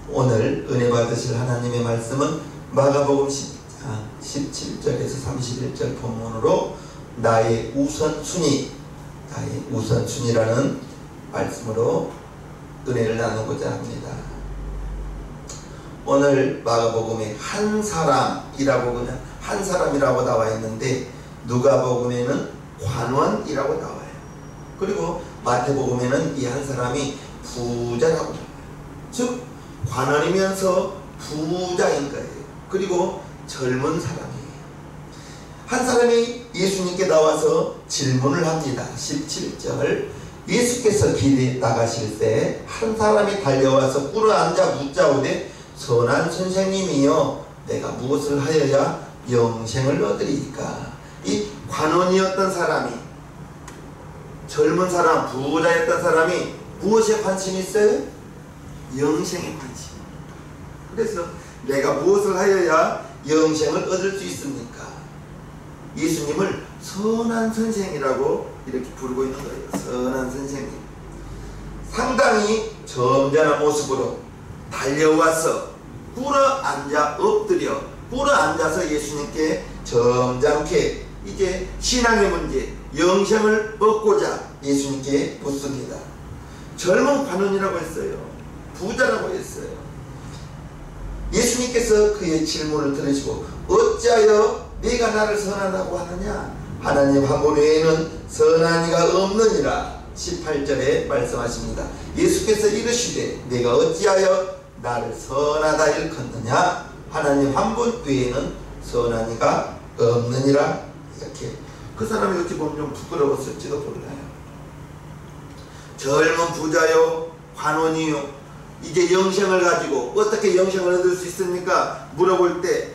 오늘 은혜 받으실 하나님의 말씀은 마가복음 10장 17절에서 31절 본문으로 나의 우선순위라는 말씀으로 은혜를 나누고자 합니다. 오늘 마가복음에 한 사람이라고 나와 있는데 누가복음에는 관원이라고 나와요. 그리고 마태복음에는 이 한 사람이 부자라고 나와요. 즉 관원이면서 부자인 거예요. 그리고 젊은 사람이에요. 한 사람이 예수님께 나와서 질문을 합니다. 17절 예수께서 길에 나가실 때 한 사람이 달려와서 꿇어앉아 묻자오되 선한 선생님이여 내가 무엇을 하여야 영생을 얻으리이까. 이 관원이었던 사람이, 젊은 사람, 부자였던 사람이 무엇에 관심이 있어요? 영생에 관심. 그래서 내가 무엇을 하여야 영생을 얻을 수 있습니까? 예수님을 선한 선생이라고 이렇게 부르고 있는 거예요. 선한 선생님. 상당히 점잖은 모습으로 달려와서 꿇어앉아서 예수님께 점잖게 이제 신앙의 문제, 영생을 얻고자 예수님께 묻습니다. 젊은 관원이라고 했어요. 부자라고 했어요. 예수님께서 그의 질문을 들으시고 어찌하여 네가 나를 선하다고 하느냐? 하나님 한 분 외에는 선한 이가 없느니라. 18절에 말씀하십니다. 예수께서 이르시되 내가 어찌하여 나를 선하다 일컫느냐? 하나님 한 분 외에는 선한 이가 없느니라. 이렇게 그 사람이 어찌 보면 좀 부끄러웠을지도 몰라요. 젊은 부자요, 관원이요, 이제 영생을 가지고 어떻게 영생을 얻을 수 있습니까? 물어볼 때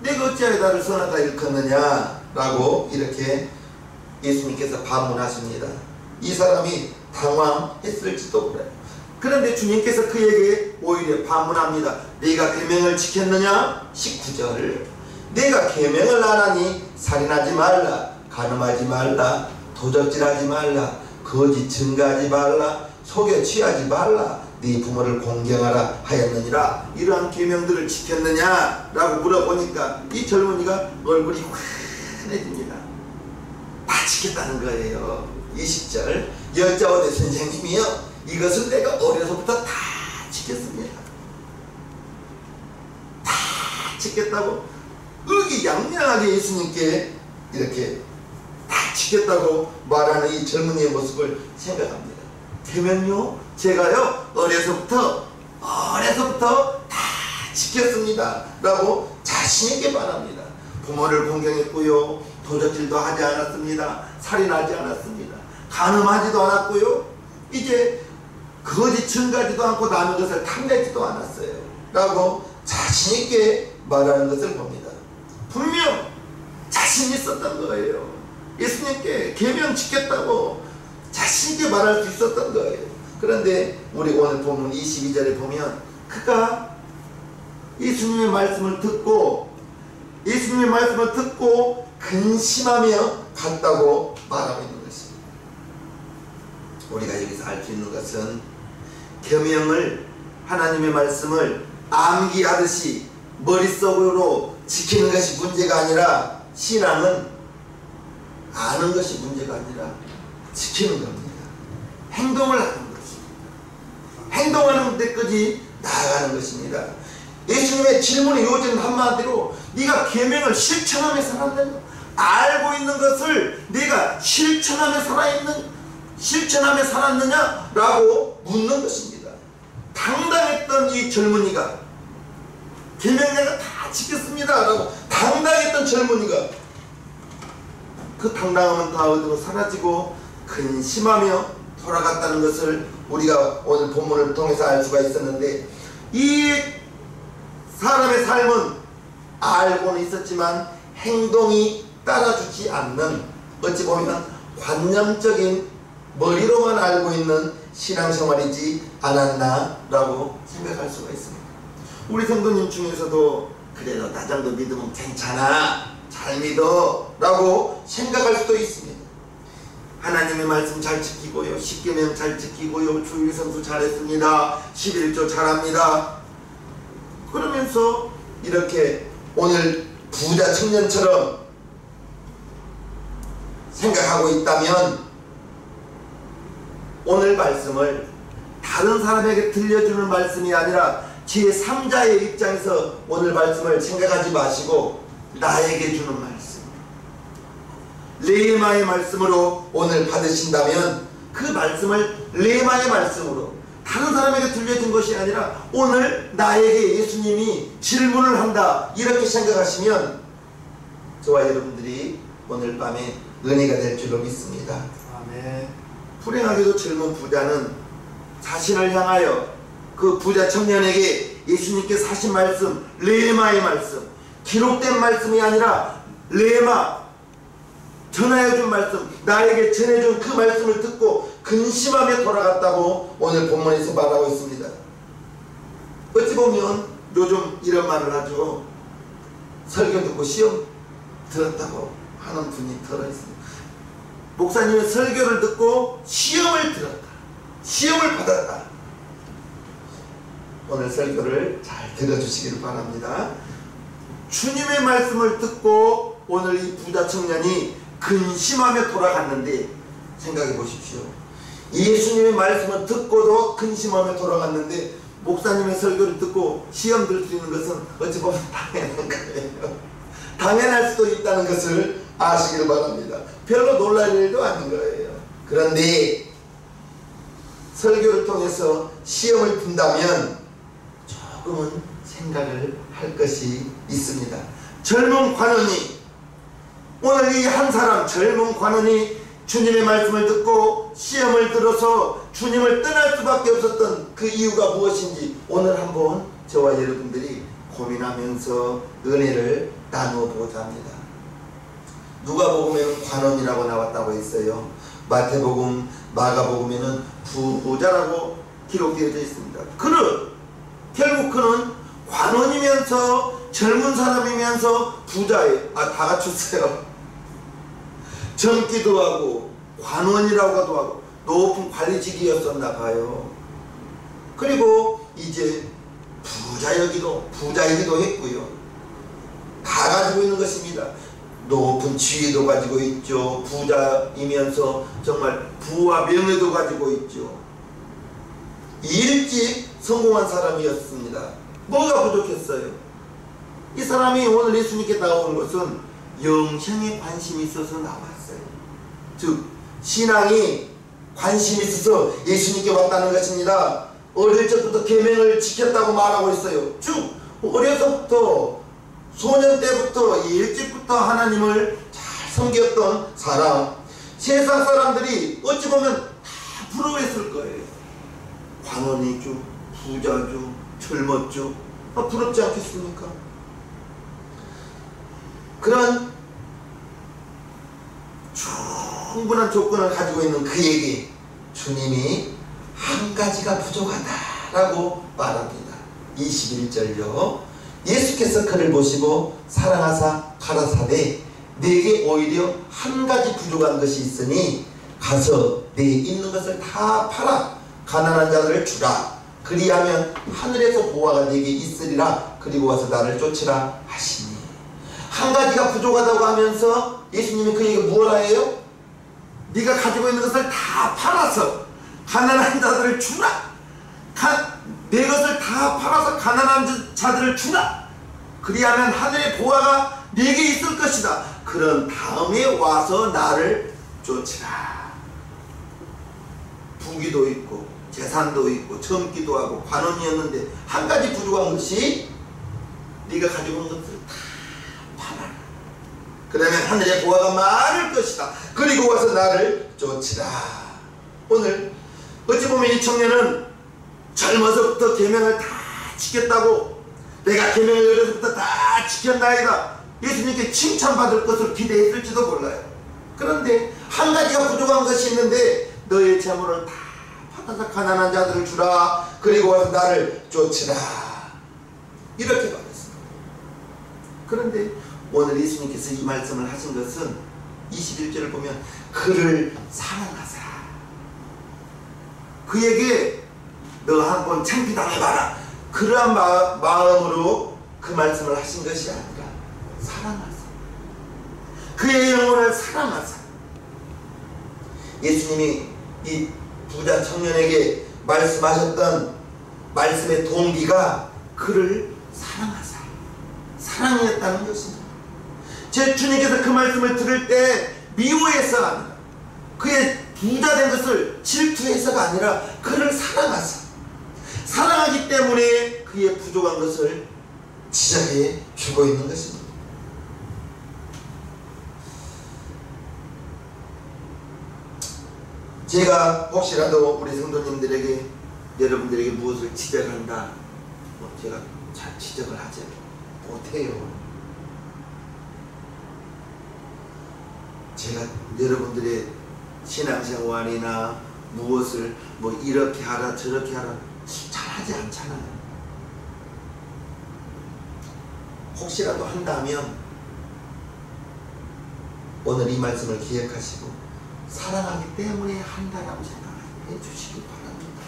내가 어찌하여 나를 선하다 일컫느냐? 라고 이렇게 예수님께서 반문하십니다. 이 사람이 당황했을지도 몰라요. 그런데 주님께서 그에게 오히려 반문합니다. 네가 계명을 지켰느냐? 19절 내가 계명을 안 하니 살인하지 말라, 간음하지 말라, 도적질하지 말라, 거짓 증거하지 말라, 속여 취하지 말라, 네 부모를 공경하라 하였느니라. 이러한 계명들을 지켰느냐? 라고 물어보니까 이 젊은이가 얼굴이 환해집니다. 다 지켰다는 거예요. 20절 여짜오되 선생님이여 이것은 내가 어려서부터 다 지켰습니다. 다 지켰다고 의기양양하게 예수님께 이렇게 다 지켰다고 말하는 이 젊은이의 모습을 생각합니다. 계명요? 제가요 어려서부터 다 지켰습니다 라고 자신있게 말합니다. 부모를 공경했고요, 도적질도 하지 않았습니다, 살인하지 않았습니다, 간음하지도 않았고요, 이제 거짓 증거하지도 않고 남의 것을 탐내지도 않았어요 라고 자신있게 말하는 것을 봅니다. 분명 자신 있었던 거예요. 예수님께 계명 지켰다고 자신있게 말할 수 있었던 거예요. 그런데 우리 오늘 본문 22절에 보면 그가 예수님의 말씀을 듣고 근심하며 갔다고 말하고 있는 것입니다. 우리가 여기서 알 수 있는 것은 계명을, 하나님의 말씀을 암기하듯이 머릿속으로 지키는 것이 문제가 아니라, 신앙은 아는 것이 문제가 아니라 지키는 겁니다. 행동을 하는 것입니다. 행동하는 데까지 나아가는 것입니다. 예수님의 질문의 요지는 한마디로 네가 계명을 실천하며 살았느냐? 알고 있는 것을 네가 실천하며 살았느냐? 라고 묻는 것입니다. 당당했던 이 젊은이가 계명 내가 다 지켰습니다 라고 당당했던 젊은이가 그 당당함은 다 어디로 사라지고 근심하며 돌아갔다는 것을 우리가 오늘 본문을 통해서 알 수가 있었는데, 이 사람의 삶은 알고는 있었지만 행동이 따라주지 않는, 어찌 보면 관념적인 머리로만 알고 있는 신앙생활이지 않았나 라고 생각할 수가 있습니다. 우리 성도님 중에서도 그래도 나 정도 믿으면 괜찮아, 잘 믿어 라고 생각할 수도 있습니다. 하나님의 말씀 잘 지키고요, 십계명 잘 지키고요, 주일 성수 잘했습니다, 11조 잘합니다, 그러면서 이렇게 오늘 부자 청년처럼 생각하고 있다면 오늘 말씀을 다른 사람에게 들려주는 말씀이 아니라 제3자의 입장에서 오늘 말씀을 생각하지 마시고 나에게 주는 말씀, 레마의 말씀으로 오늘 받으신다면 그 말씀을 레마의 말씀으로 다른 사람에게 들려준 것이 아니라 오늘 나에게 예수님이 질문을 한다 이렇게 생각하시면 저와 여러분들이 오늘 밤에 은혜가 될 줄로 믿습니다. 아멘. 불행하게도 젊은 부자는 자신을 향하여 그 부자 청년에게 예수님께서 하신 말씀, 레마의 말씀, 기록된 말씀이 아니라 레마, 전하여준 말씀, 나에게 전해준 그 말씀을 듣고 근심하며 돌아갔다고 오늘 본문에서 말하고 있습니다. 어찌 보면 요즘 이런 말을 하죠. 설교 듣고 시험 들었다고 하는 분이 들어있습니다. 목사님은 설교를 듣고 시험을 들었다, 시험을 받았다. 오늘 설교를 잘 들어주시기를 바랍니다. 주님의 말씀을 듣고 오늘 이 부자 청년이 근심하며 돌아갔는데 생각해 보십시오. 예수님의 말씀을 듣고도 근심하며 돌아갔는데 목사님의 설교를 듣고 시험 들 수 있는 것은 어찌 보면 당연한 거예요. 당연할 수도 있다는 것을 아시기를 바랍니다. 별로 놀랄 일도 아닌 거예요. 그런데 설교를 통해서 시험을 푼다면 조금은 생각을 할 것이 있습니다. 젊은 관원이, 오늘 이 한 사람 젊은 관원이 주님의 말씀을 듣고 시험을 들어서 주님을 떠날 수밖에 없었던 그 이유가 무엇인지 오늘 한번 저와 여러분들이 고민하면서 은혜를 나누어 보고자 합니다. 누가복음에는 관원이라고 나왔다고 했어요. 마태복음, 마가복음에는 부자라고 기록되어져 있습니다. 결국 그는 관원이면서 젊은 사람이면서 부자예요. 다 갖췄어요. 젊기도 하고 관원이라고도 하고 높은 관리직이었었나 봐요. 그리고 이제 부자이기도 했고요. 다 가지고 있는 것입니다. 높은 지위도 가지고 있죠. 부자이면서 정말 부와 명예도 가지고 있죠. 일찍 성공한 사람이었습니다. 뭐가 부족했어요? 이 사람이 오늘 예수님께 나오는 것은 영생에 관심이 있어서 나왔어요. 즉 신앙이 관심이 있어서 예수님께 왔다는 것입니다. 어릴 적부터 계명을 지켰다고 말하고 있어요. 즉 어려서부터 소년 때부터 일찍부터 하나님을 잘 섬겼던 사람, 세상 사람들이 어찌 보면 다 부러워했을 거예요. 관원이죠, 부자죠, 젊었죠. 부럽지 않겠습니까? 그런 충분한 조건을 가지고 있는 그에게 주님이 한 가지가 부족하다라고 말합니다. 21절요. 예수께서 그를 보시고 사랑하사 가라사대 내게 오히려 한 가지 부족한 것이 있으니 가서 내 있는 것을 다 팔아 가난한 자들을 주라. 그리하면 하늘에서 보화가 네게 있으리라. 그리고 와서 나를 쫓으라 하시니. 한 가지가 부족하다고 하면서 예수님이 그에게 뭐라 해요? 네가 가지고 있는 것을 다 팔아서 가난한 자들을 주라. 내 것을 다 팔아서 가난한 자들을 주라. 그리하면 하늘의 보화가 네게 있을 것이다. 그런 다음에 와서 나를 쫓으라. 부귀도 있고 재산도 있고 젊기도 하고 관원이었는데 한 가지 부족한 것이 네가 가지고 있는 것을 다 팔아라. 그러면 하늘의 보화가 많을 것이다. 그리고 와서 나를 쫓으라. 오늘 어찌 보면 이 청년은 젊어서부터 계명을 다 지켰다고, 내가 계명을 어려서부터 다 지켰나이다, 예수님께 칭찬받을 것을 기대했을지도 몰라요. 그런데 한 가지가 부족한 것이 있는데 너의 재물을 다 받아서 가난한 자들을 주라. 그리고 와서 나를 쫓으라. 이렇게 말했습니다. 그런데 오늘 예수님께서 이 말씀을 하신 것은 21절을 보면 그를 사랑하사, 그에게 너 한번 창피당해봐라, 그러한 마음으로 그 말씀을 하신 것이 아니라 사랑하사, 그의 영혼을 사랑하사. 예수님이 이 부자 청년에게 말씀하셨던 말씀의 동기가 그를 사랑하사, 사랑이었다는 것입니다. 제 주님께서 그 말씀을 들을 때 미워해서가 아니라, 그의 부자 된 것을 질투해서가 아니라 그를 사랑하사, 사랑하기 때문에 그의 부족한 것을 지적해 주고 있는 것입니다. 제가 혹시라도 우리 성도님들에게, 여러분들에게 무엇을 지적한다, 제가 잘 지적을 하지 못해요. 제가 여러분들의 신앙생활이나 무엇을 이렇게 하라 저렇게 하라 잘하지 않잖아요. 혹시라도 한다면 오늘 이 말씀을 기억하시고 사랑하기 때문에 한다라고 생각해 주시기 바랍니다.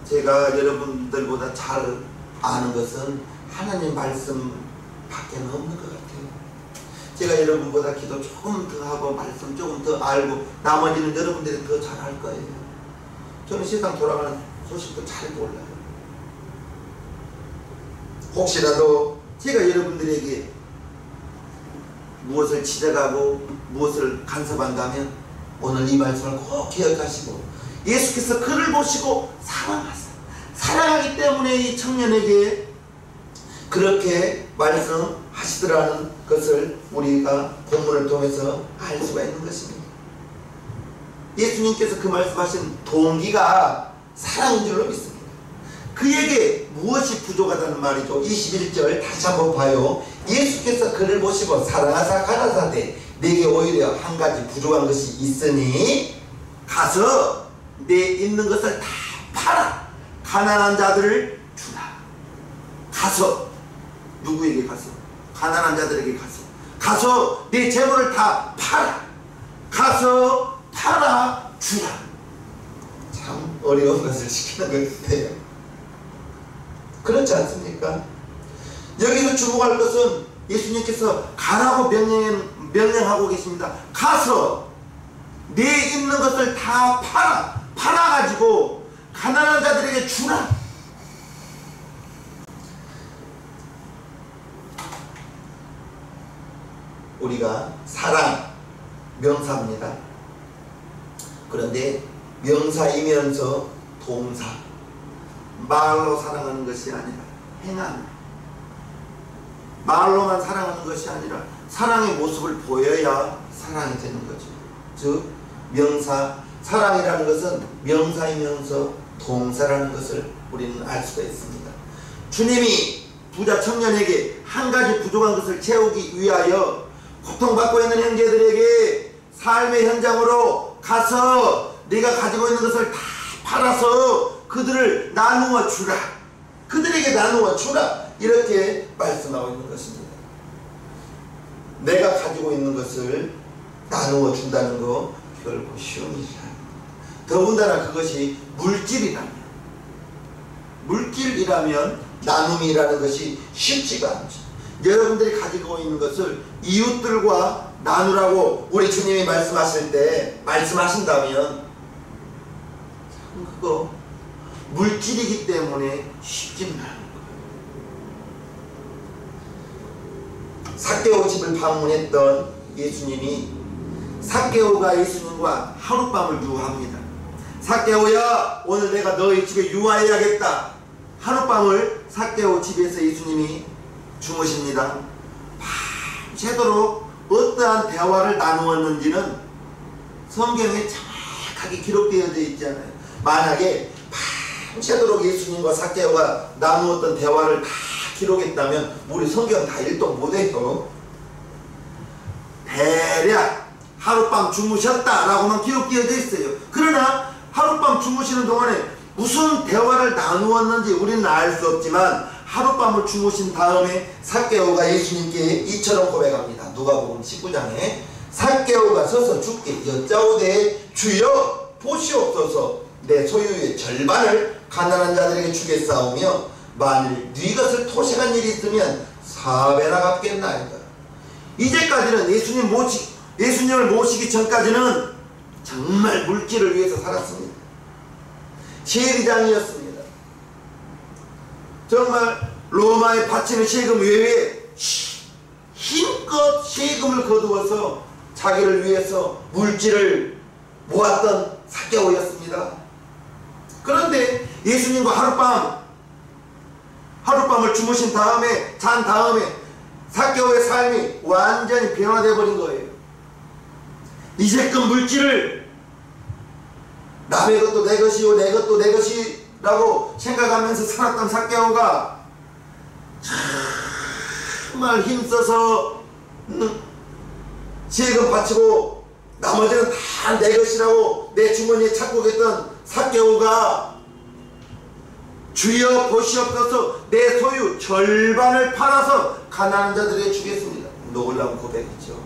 제가 여러분들보다 잘 아는 것은 하나님 말씀 밖에 없는 것 같아요. 제가 여러분보다 기도 조금 더 하고 말씀 조금 더 알고 나머지는 여러분들이 더 잘 알 거예요. 저는 세상 돌아가는 소식도 잘 몰라요. 혹시라도 제가 여러분들에게 무엇을 지적하고 무엇을 간섭한다면 오늘 이 말씀을 꼭 기억하시고, 예수께서 그를 보시고 사랑하사, 사랑하기 때문에 이 청년에게 그렇게 말씀하시더라는 것을 우리가 본문을 통해서 알 수가 있는 것입니다. 예수님께서 그 말씀하신 동기가 사랑인 줄로 믿습니다. 그에게 무엇이 부족하다는 말이죠. 21절 다시 한번 봐요. 예수께서 그를 보시고 사랑하사 가라사대 내게 오히려 한 가지 부족한 것이 있으니 가서 내 있는 것을 다 팔아 가난한 자들을 주라. 가서, 누구에게 가서? 가난한 자들에게 가서 내 재물을 다 팔아, 가서 팔아 주라. 참 어려운 것을 시키는 것 같아요. 그렇지 않습니까? 여기서 주목할 것은 예수님께서 가라고 명령하고 계십니다. 가서 내 있는 것을 다 팔아가지고 가난한 자들에게 주라. 우리가 사랑, 명사입니다. 그런데 명사이면서 동사, 말로 사랑하는 것이 아니라 행함, 말로만 사랑하는 것이 아니라 사랑의 모습을 보여야 사랑이 되는 거죠. 즉 명사, 사랑이라는 것은 명사이면서 동사라는 것을 우리는 알 수가 있습니다. 주님이 부자 청년에게 한 가지 부족한 것을 채우기 위하여 고통받고 있는 형제들에게 삶의 현장으로 가서 네가 가지고 있는 것을 다 팔아서 그들을 나누어 주라, 그들에게 나누어 주라, 이렇게 말씀하고 있는 것입니다. 내가 가지고 있는 것을 나누어 준다는 거 결코 쉬운 일이 아닙니다. 더군다나 그것이 물질이라면 나눔이라는 것이 쉽지가 않죠. 여러분들이 가지고 있는 것을 이웃들과 나누라고 우리 주님이 말씀하신다면 그거 물질이기 때문에 쉽지는 않은 거예요. 삭개오 집을 방문했던 예수님이 삭개오가 예수님과 하룻밤을 유하합니다. 삭개오야, 오늘 내가 너희 집에 유하해야겠다. 하룻밤을 삭개오 집에서 예수님이 주무십니다. 밤새도록 어떠한 대화를 나누었는지는 성경에 정확하게 기록되어져 있잖아요. 만약에 밤새도록 예수님과 삭개오가 나누었던 대화를 다 기록했다면 우리 성경 다 일독 못해요. 대략 하룻밤 주무셨다라고만 기록되어져 있어요. 그러나 하룻밤 주무시는 동안에 무슨 대화를 나누었는지 우리는 알 수 없지만 하룻밤을 주무신 다음에 삭개오가 예수님께 이처럼 고백합니다. 누가복음 19장에 삭개오가 서서 주께 여짜오되 주여 보시옵소서 내 소유의 절반을 가난한 자들에게 주겠사오며 만일 네 것을 토색한 일이 있으면 4배나 갚겠나이다. 이제까지는 예수님을 모시기 전까지는 정말 물질을 위해서 살았습니다. 세리장이었습니다. 정말 로마에 바치는 세금 외에 힘껏 세금을 거두어서 자기를 위해서 물질을 모았던 삭개오였습니다. 그런데 예수님과 하룻밤을 주무신 다음에 잔 다음에 삭개오의 삶이 완전히 변화되어 버린 거예요. 이제껏 물질을 남의 것도 내 것이요 내 것도 내 것이라고 생각하면서 살았던 삭개오가 정말 힘써서 세금 바치고 나머지는 다 내 것이라고 내 주머니에 착복했던 삭개오가 주여 보시옵소서 내 소유 절반을 팔아서 가난한 자들에게 주겠습니다. 놀라운 고백이죠.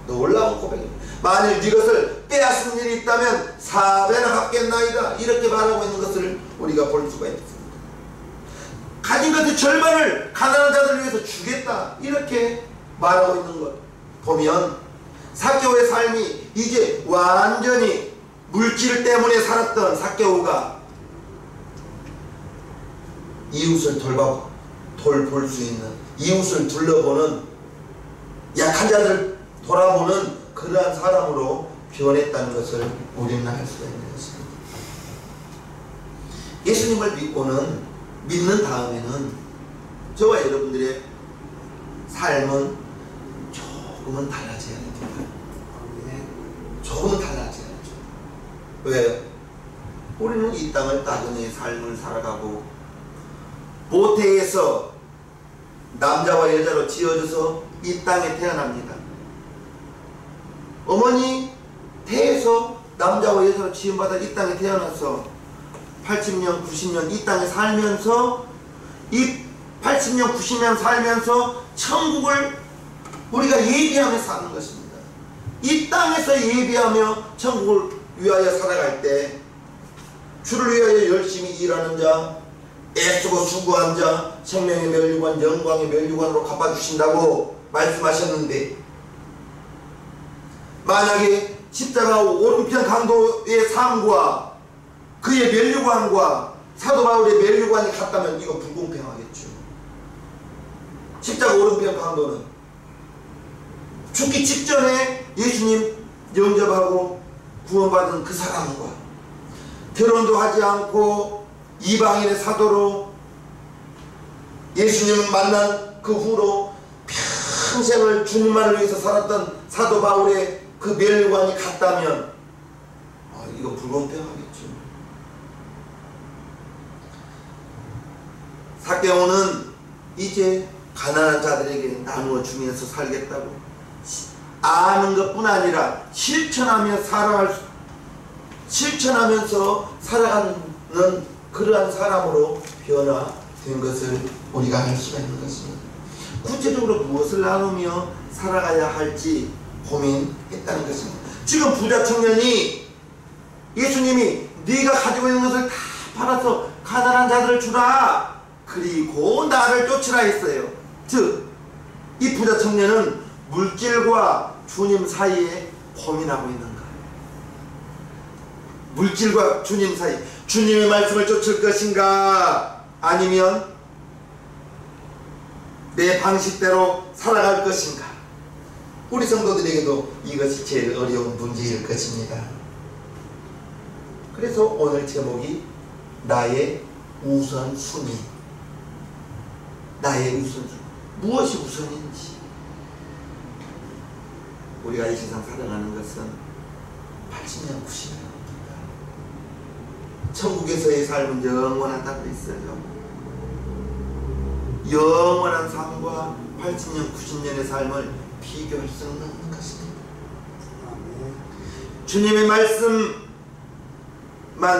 놀라운 고백입니다. 만일 네 것을 빼앗은 일이 있다면 4배나 갚겠나이다. 이렇게 말하고 있는 것을 우리가 볼 수가 있습니다. 가진 것의 절반을 가난한 자들을 위해서 주겠다. 이렇게 말하고 있는 것 보면 삭개오의 삶이 이제 완전히 물질 때문에 살았던 삭개오가 이웃을 돌볼 수 있는, 이웃을 둘러보는, 약한 자들 돌아보는 그러한 사람으로 변했다는 것을 우리는 알 수가 있는 것입니다. 예수님을 믿는 다음에는 저와 여러분들의 삶은 조금은 달라져야 됩니다. 조금은 달라져야죠. 왜요? 우리는 이 땅을 따뜻한 삶을 살아가고 모태에서 남자와 여자로 지어져서 이 땅에 태어납니다. 어머니 태에서 남자와 여자로 지음받아 이 땅에 태어나서 80년, 90년 이 땅에 살면서 이 80년, 90년 살면서 천국을 우리가 예비하며 사는 것입니다. 이 땅에서 예비하며 천국을 위하여 살아갈 때 주를 위하여 열심히 일하는 자, 애쓰고 수고한 자 생명의 멸류관, 영광의 멸류관으로 갚아주신다고 말씀하셨는데 만약에 십자가 오른편 강도의 삶과 그의 멸류관과 사도 바울의 멸류관이 같다면 이거 불공평하겠죠. 십자가 오른편 강도는 죽기 직전에 예수님 영접하고 구원받은 그 사람과 결혼도 하지 않고 이방인의 사도로 예수님을 만난 그 후로 평생을 주님만을 위해서 살았던 사도 바울의 그 멸류관이 같다면 이거 불공평하겠죠. 삭개오는 이제 가난한 자들에게 나누어 주면서 살겠다고 아는 것뿐 아니라 실천하면서 살아가는 그러한 사람으로 변화된 것을 우리가 알 수가 있는 것입니다. 구체적으로 무엇을 나누며 살아가야 할지 고민했다는 것입니다. 지금 부자 청년이 예수님이 네가 가지고 있는 것을 다 팔아서 가난한 자들을 주라 그리고 나를 쫓으라 했어요. 즉 이 부자 청년은 물질과 주님 사이에 고민하고 있는 거예요. 물질과 주님 사이, 주님의 말씀을 쫓을 것인가 아니면 내 방식대로 살아갈 것인가. 우리 성도들에게도 이것이 제일 어려운 문제일 것입니다. 그래서 오늘 제목이 나의 우선순위. 나의 우선순위. 무엇이 우선인지. 우리가 이 세상 살아가는 것은 80년, 90년입니다. 천국에서의 삶은 영원하다고 했어요. 영원한 삶과 80년, 90년의 삶을 비교할 수 없는 것입니다. 주님의 말씀만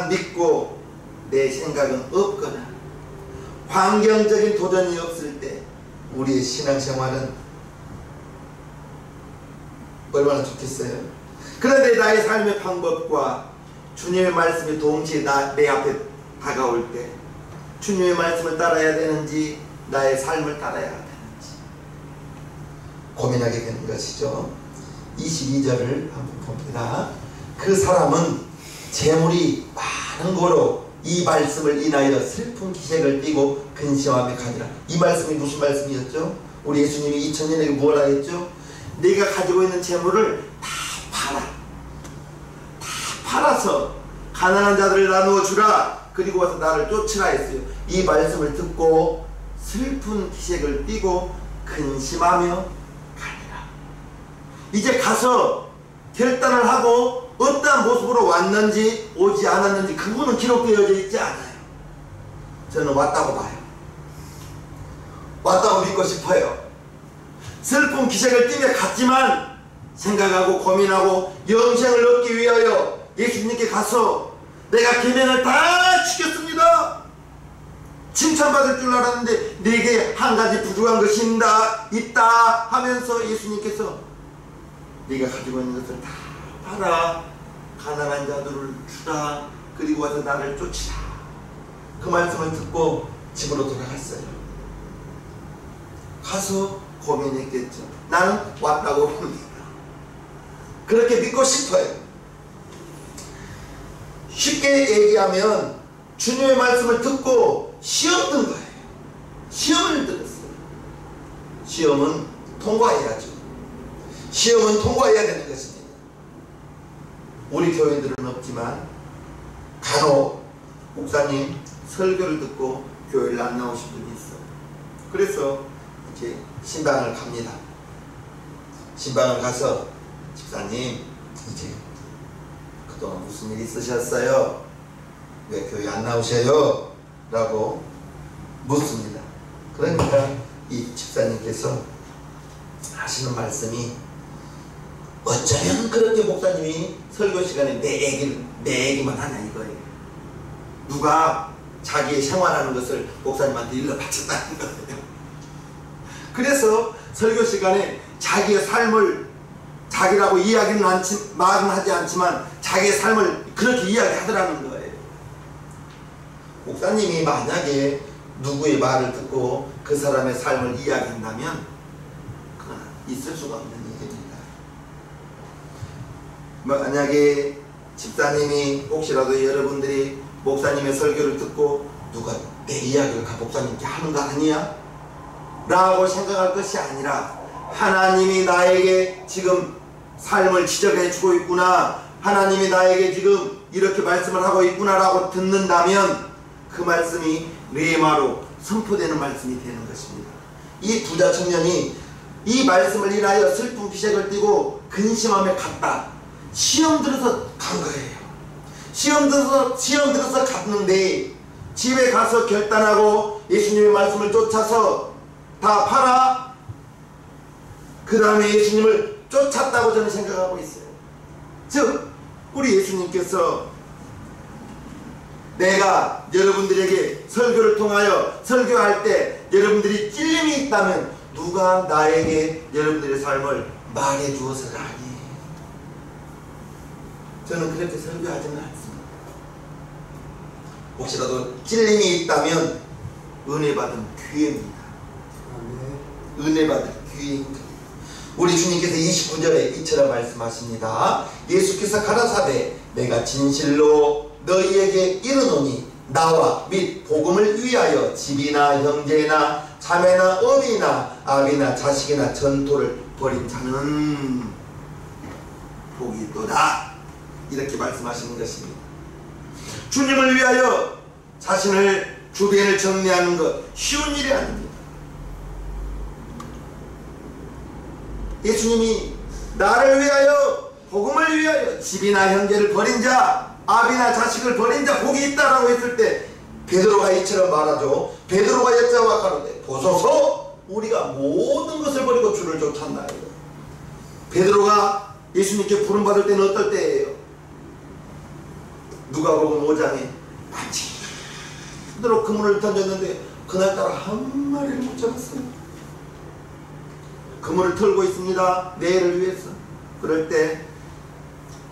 믿고 내 생각은 없거나 환경적인 도전이 없을 때 우리의 신앙생활은 얼마나 좋겠어요. 그런데 나의 삶의 방법과 주님의 말씀이 동시에 내 앞에 다가올 때 주님의 말씀을 따라야 되는지 나의 삶을 따라야 되는지 고민하게 되는 것이죠. 22절을 한번 봅니다. 그 사람은 재물이 많은 고로 이 말씀을 인하여 슬픈 기색을 띠고 근심하며 가니라. 이 말씀이 무슨 말씀이었죠? 우리 예수님이 2000년에 뭐라 했죠? 네가 가지고 있는 재물을 다 팔아서 가난한 자들을 나누어 주라. 그리고 와서 나를 쫓으라 했어요. 이 말씀을 듣고 슬픈 기색을 띠고 근심하며 가니라. 이제 가서 결단을 하고 어떠한 모습으로 왔는지 오지 않았는지 그분은 기록되어져 있지 않아요. 저는 왔다고 봐요. 왔다고 믿고 싶어요. 슬픈 기색을 띠며 갔지만 생각하고 고민하고 영생을 얻기 위하여 예수님께 가서 내가 계명을 다 지켰습니다. 칭찬받을 줄 알았는데 내게 한 가지 부족한 것이 있다 하면서 예수님께서 네가 가지고 있는 것을 다 팔아 가난한 자들을 주라. 그리고 와서 나를 쫓으라. 그 말씀을 듣고 집으로 돌아갔어요. 가서 고민했겠죠. 나는 왔다고 봅니다. 그렇게 믿고 싶어요. 쉽게 얘기하면 주님의 말씀을 듣고 시험 든 거예요. 시험을 들었어요. 시험은 통과해야죠. 시험은 통과해야 되는 것입니다. 우리 교회들은 없지만 간혹 목사님 설교를 듣고 교회를 안 나오신 분이 있어요. 그래서 이렇게 신방을 갑니다. 신방을 가서 집사님 이제 그동안 무슨 일 있으셨어요? 왜 교회 안 나오셔요? 라고 묻습니다. 그러니까 이 집사님께서 하시는 말씀이 어쩌면 그렇게 목사님이 설교 시간에 내 얘기만 하냐 이거예요. 누가 자기의 생활하는 것을 목사님한테 일러 바쳤다는 거예요. 그래서 설교 시간에 자기의 삶을 자기라고 말은 하지 않지만 자기의 삶을 그렇게 이야기하더라는 거예요. 목사님이 만약에 누구의 말을 듣고 그 사람의 삶을 이야기한다면 그건 있을 수가 없는 일입니다. 만약에 집사님이 혹시라도 여러분들이 목사님의 설교를 듣고 누가 내 이야기를 목사님께 하는 거 아니야? 라고 생각할 것이 아니라 하나님이 나에게 지금 삶을 지적해 주고 있구나, 하나님이 나에게 지금 이렇게 말씀을 하고 있구나 라고 듣는다면 그 말씀이 레마로 선포되는 말씀이 되는 것입니다. 이 부자 청년이 이 말씀을 인하여 슬픈 기색을 띠고 근심하며 갔다. 시험 들어서 간 거예요. 시험 들어서 갔는데 집에 가서 결단하고 예수님의 말씀을 쫓아서 다 팔아. 그 다음에 예수님을 쫓았다고 저는 생각하고 있어요. 즉 우리 예수님께서 내가 여러분들에게 설교를 통하여 설교할 때 여러분들이 찔림이 있다면 누가 나에게 여러분들의 삶을 말해 주어서가 아니에요. 저는 그렇게 설교하지는 않습니다. 혹시라도 찔림이 있다면 은혜 받은 기회입니다. 은혜 받은 기회입니다. 우리 주님께서 29절에 이처럼 말씀하십니다. 예수께서 가라사대 내가 진실로 너희에게 이르노니 나와 및 복음을 위하여 집이나 형제나 자매나 어미나 아비나 자식이나 전토를 벌인 자는 복이 있도다. 이렇게 말씀하시는 것입니다. 주님을 위하여 자신을 주변을 정리하는 것 쉬운 일이 아닙니다. 예수님이 나를 위하여 복음을 위하여 집이나 형제를 버린 자 아비나 자식을 버린 자 복이 있다라고 했을 때 베드로가 이처럼 말하죠. 베드로가 여자와 가로되 보소서 우리가 모든 것을 버리고 주를 쫓았나이다. 베드로가 예수님께 부름받을 때는 어떨 때예요? 누가복음 5장에 마치 그대로 그물을 던졌는데 그날따라 한 마리를 못 잡았어요. 그물을 털고 있습니다. 내일을 위해서. 그럴 때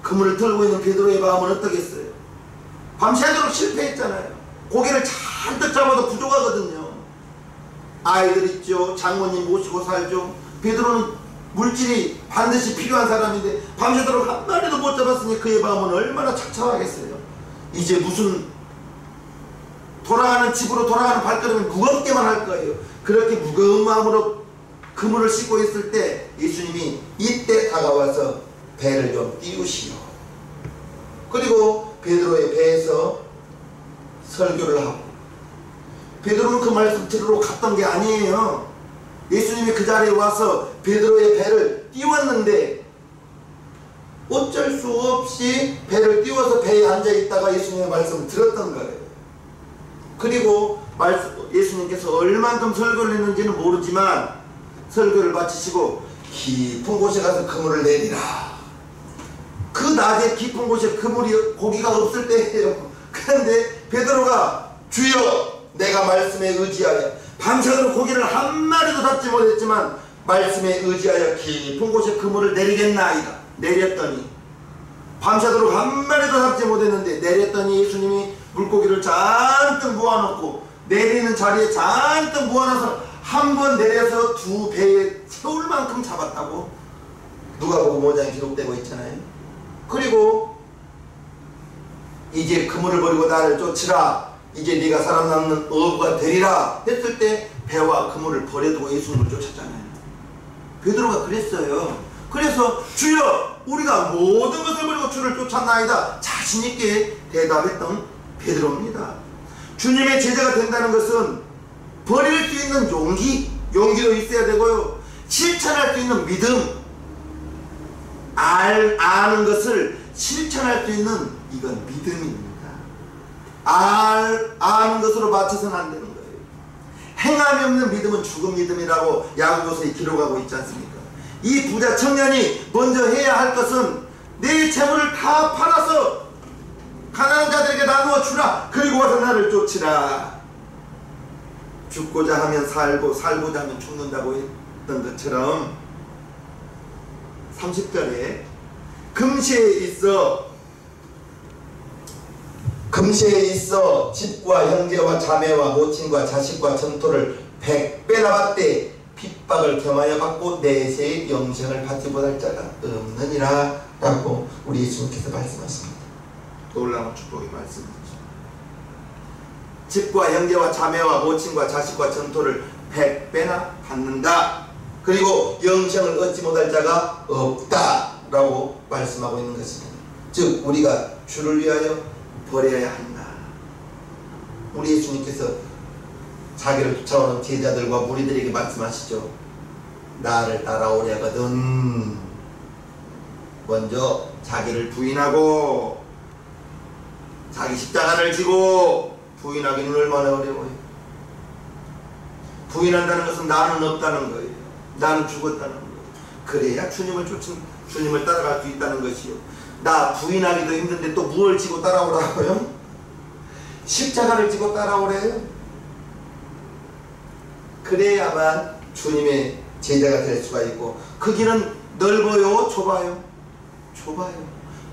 그물을 털고 있는 베드로의 마음은 어떻겠어요? 밤새도록 실패했잖아요. 고기를 잔뜩 잡아도 부족하거든요. 아이들 있죠. 장모님 모시고 살죠. 베드로는 물질이 반드시 필요한 사람인데 밤새도록 한 마리도 못 잡았으니 그의 마음은 얼마나 착잡하겠어요. 이제 무슨 돌아가는 집으로 돌아가는 발걸음이 무겁게만 할 거예요. 그렇게 무거운 마음으로 그물을 싣고 있을 때 예수님이 이때 다가와서 배를 좀 띄우시오. 그리고 베드로의 배에서 설교를 하고, 베드로는 그 말씀 들으러 갔던 게 아니에요. 예수님이 그 자리에 와서 베드로의 배를 띄웠는데 어쩔 수 없이 배를 띄워서 배에 앉아있다가 예수님의 말씀을 들었던 거예요. 그리고 예수님께서 얼만큼 설교를 했는지는 모르지만 설교를 마치시고 깊은 곳에 가서 그물을 내리라. 그 낮에 깊은 곳에 그물이 고기가 없을 때예요. 그런데 베드로가 주여 내가 말씀에 의지하여, 밤새도록 고기를 한 마리도 잡지 못했지만 말씀에 의지하여 깊은 곳에 그물을 내리겠나이다. 내렸더니 밤새도록 한 마리도 잡지 못했는데 내렸더니 예수님이 물고기를 잔뜩 모아놓고 내리는 자리에 잔뜩 모아놔서 한 번 내려서 두 배에 채울 만큼 잡았다고 누가복음 5장에 기록되고 있잖아요. 그리고 이제 그물을 버리고 나를 쫓으라. 이제 네가 살아남는 어부가 되리라 했을 때 배와 그물을 버려두고 예수님을 쫓았잖아요. 베드로가 그랬어요. 그래서 주여 우리가 모든 것을 버리고 주를 쫓았나이다 자신있게 대답했던 베드로입니다. 주님의 제자가 된다는 것은 버릴 수 있는 용기도 있어야 되고요, 실천할 수 있는 믿음, 아는 것을 실천할 수 있는 이건 믿음입니다. 아는 것으로 맞춰서는 안 되는 거예요. 행함이 없는 믿음은 죽은 믿음이라고 야고보서에 기록하고 있지 않습니까? 이 부자 청년이 먼저 해야 할 것은 내 재물을 다 팔아서 가난한 자들에게 나누어 주라. 그리고 와서 나를 쫓으라. 죽고자 하면 살고 살고자 하면 죽는다고 했던 것처럼 30절에 금시에 있어 집과 형제와 자매와 모친과 자식과 전토를 100배나 받되 핍박을 겸하여 받고 내세의 영생을 받지 못할 자가 없느니라 라고 우리 예수님께서 말씀하십니다. 놀라운 축복의 말씀이죠. 집과 형제와 자매와 모친과 자식과 전토를 100배나 받는다. 그리고 영생을 얻지 못할 자가 없다 라고 말씀하고 있는 것입니다. 즉 우리가 주를 위하여 버려야 한다. 우리 예수님께서 자기를 쫓아오는 제자들과 무리들에게 말씀하시죠. 나를 따라오려거든 먼저 자기를 부인하고 자기 십자가를 지고 부인하기는 얼마나 어려워요. 부인한다는 것은 나는 없다는 거예요. 나는 죽었다는 거예요. 그래야 주님을 따라갈 수 있다는 것이요. 나 부인하기도 힘든데 또 무엇을 지고 따라오라고요? 십자가를 지고 따라오래요. 그래야만 주님의 제자가 될 수가 있고, 그 길은 넓어요 좁아요? 좁아요.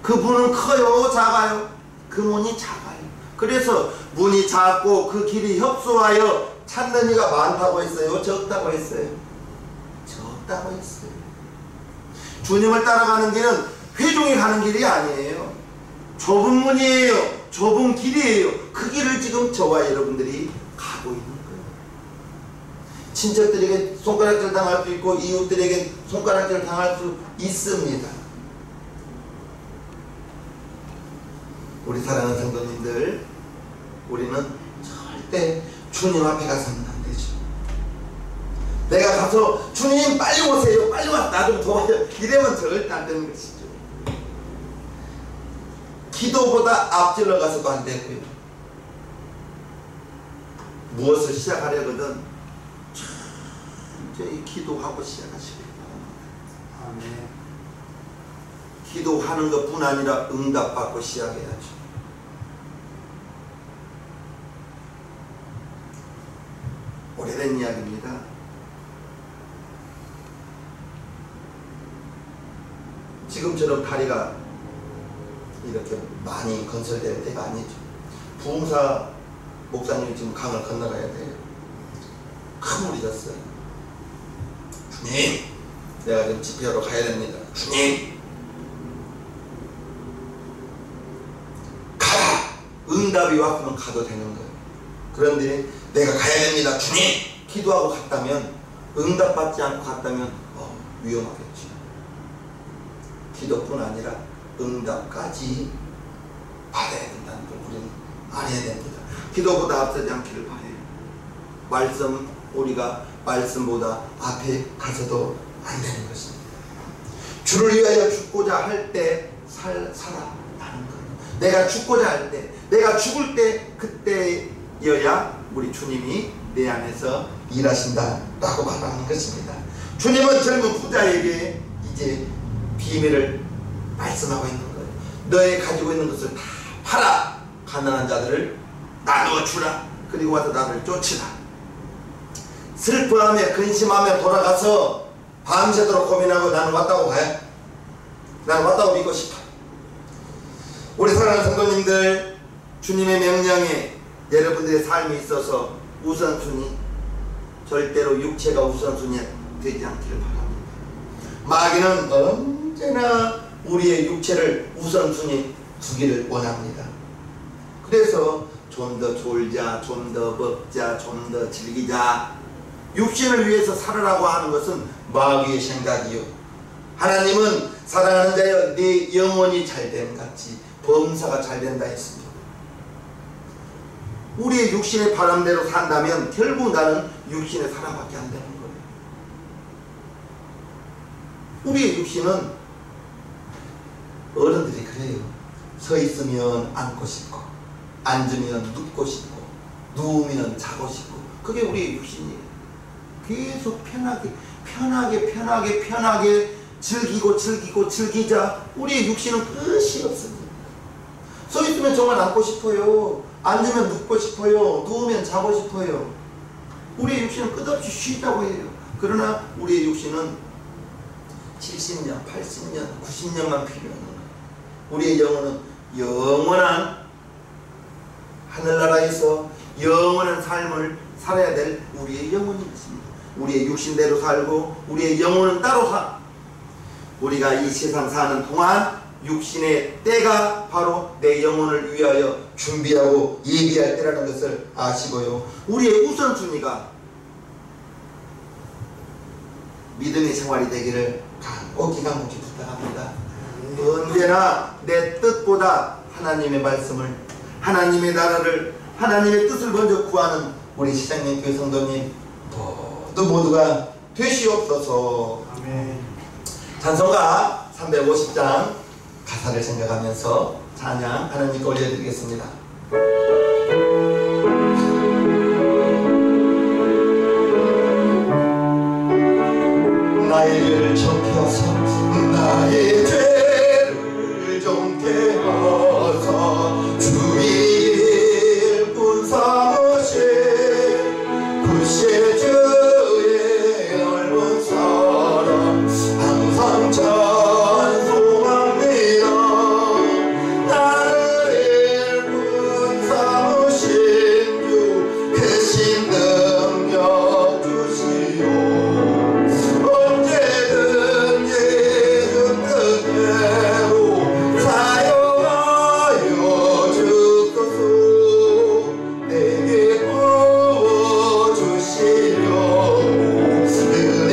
그 문은 커요 작아요? 그 문이 작아요. 그래서 문이 작고 그 길이 협소하여 찾는 이가 많다고 했어요? 적다고 했어요? 적다고 했어요. 주님을 따라가는 길은 회중이 가는 길이 아니에요. 좁은 문이에요. 좁은 길이에요. 그 길을 지금 저와 여러분들이 가고 있는 거예요. 친척들에게 손가락질 당할 수 있고 이웃들에게 손가락질 당할 수 있습니다. 우리 사랑하는 성도님들, 우리는 절대 주님 앞에 가서는 안 되죠. 내가 가서 주님 빨리 오세요, 빨리 와서 나 좀 도와줘, 이러면 절대 안 되는 것이죠. 기도보다 앞질러 가서도 안 되고요. 무엇을 시작하려거든 천천히 기도하고 시작하시기 바랍니다. 아멘. 기도하는 것뿐 아니라 응답받고 시작해야죠. 오래된 이야기입니다. 지금처럼 다리가 이렇게 많이 건설될 때가 아니죠. 부흥사 목사님이 지금 강을 건너가야 돼요. 큰 물이 졌어요. 주님, 내가 지금 집회하러 가야 됩니다. 주님, 가라! 응답이 왔으면 가도 되는 거예요. 그런데 내가 가야 됩니다. 주님! 기도하고 갔다면, 응답받지 않고 갔다면 위험하겠죠. 기도뿐 아니라 응답까지 받아야 된다는 걸 우리는 알아야 됩니다. 기도보다 앞서지 않기를 바라요. 우리가 말씀보다 앞에 가서도 안 되는 것입니다. 주를 위하여 죽고자 할 때 살아나는 거예요. 내가 죽고자 할 때, 내가 죽을 때, 그때여야 우리 주님이 내 안에서 일하신다라고 말하는 것입니다. 주님은 젊은 부자에게 이제 비밀을 말씀하고 있는 거예요. 너의 가지고 있는 것을 다 팔아. 가난한 자들을 나누어 주라. 그리고 와서 나를 쫓으라. 슬퍼하며 근심하며 돌아가서 밤새도록 고민하고 나는 왔다고 가요. 나는 왔다고 믿고 싶어. 우리 사랑하는 성도님들, 주님의 명령에 여러분들의 삶이 있어서 우선순위, 절대로 육체가 우선순위 되지 않기를 바랍니다. 마귀는 언제나 우리의 육체를 우선순위 두기를 원합니다. 그래서 좀 더 졸자, 좀 더 먹자, 좀 더 즐기자, 육신을 위해서 살으라고 하는 것은 마귀의 생각이요. 하나님은 사랑하는 자여 네 영혼이 잘됨 같이 범사가 잘된다 했습니다. 우리의 육신의 바람대로 산다면 결국 나는 육신의 사람밖에 안 되는 거예요. 우리의 육신은 어른들이 그래요. 서 있으면 앉고 싶고, 앉으면 눕고 싶고, 누우면 자고 싶고, 그게 우리의 육신이에요. 계속 편하게 즐기자. 우리의 육신은 끝이 없습니다. 서 있으면 정말 앉고 싶어요. 앉으면 눕고 싶어요. 누우면 자고 싶어요. 우리의 육신은 끝없이 쉬자고 해요. 그러나 우리의 육신은 70년, 80년, 90년만 필요한 거예요. 우리의 영혼은 영원한 하늘나라에서 영원한 삶을 살아야 될 우리의 영혼이 있습니다. 우리의 육신대로 살고 우리의 영혼은 따로 사. 우리가 이 세상 사는 동안 육신의 때가 바로 내 영혼을 위하여 준비하고 예비할 때라는 것을 아시고요. 우리의 우선순위가 믿음의 생활이 되기를 간곡히 부탁합니다. 언제나 내 뜻보다 하나님의 말씀을, 하나님의 나라를, 하나님의 뜻을 먼저 구하는 우리 시장님 교회 성도님 모두가 되시옵소서. 아멘. 찬송가 350장 가사를 생각하면서 찬양 하나님께 올려드리겠습니다.